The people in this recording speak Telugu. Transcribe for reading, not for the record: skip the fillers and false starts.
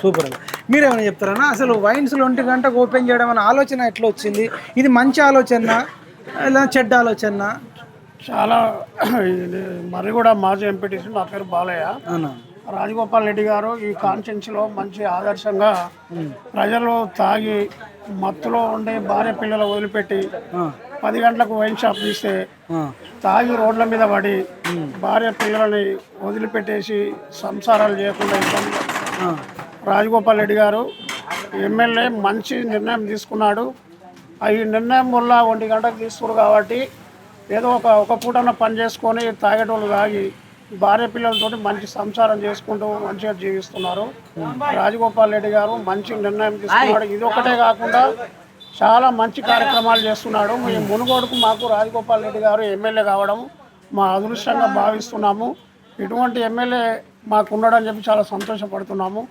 సూపర్. మీరేమైనా చెప్తారన్నా అసలు వైన్స్‌లు 1 గంటకు ఓపెన్ చేయడం అనే ఆలోచన ఎట్లా వచ్చింది? ఇది మంచి ఆలోచన లేదా చెడ్డ ఆలోచన? చాలా ఇది మరి కూడా మాజీ ఎంపీటీసీ నా పేరు బాలయ్య. అవునా? రాజగోపాల్ రెడ్డి గారు ఈ కాన్స్టిట్యున్సీలో మంచి ఆదర్శంగా ప్రజలు తాగి మత్తులో ఉండే భార్య పిల్లలు వదిలిపెట్టి 10 గంటలకు వైన్ షాప్ తీస్తే తాగి రోడ్ల మీద పడి భార్య పిల్లలని వదిలిపెట్టేసి సంసారాలు చేయకుండా ఇబ్బంది రాజగోపాల్ రెడ్డి గారు ఎమ్మెల్యే మంచి నిర్ణయం తీసుకున్నాడు. ఈ నిర్ణయం వల్ల 1 గంటకు తీసుకున్నారు కాబట్టి ఏదో ఒక పూటన పని చేసుకొని తాగేటోళ్ళు తాగి భార్య పిల్లలతోటి మంచి సంసారం చేసుకుంటూ మంచిగా జీవిస్తున్నారు. రాజగోపాల్ రెడ్డి గారు మంచి నిర్ణయం తీసుకున్నాడు. ఇది ఒకటే కాకుండా చాలా మంచి కార్యక్రమాలు చేస్తున్నాడు. మీ మునుగోడుకు మాకు రాజగోపాల్ రెడ్డి గారు ఎమ్మెల్యే కావడం మా అదృష్టంగా భావిస్తున్నాము. ఇటువంటి ఎమ్మెల్యే మాకు ఉన్నాడని చెప్పి చాలా సంతోషపడుతున్నాము.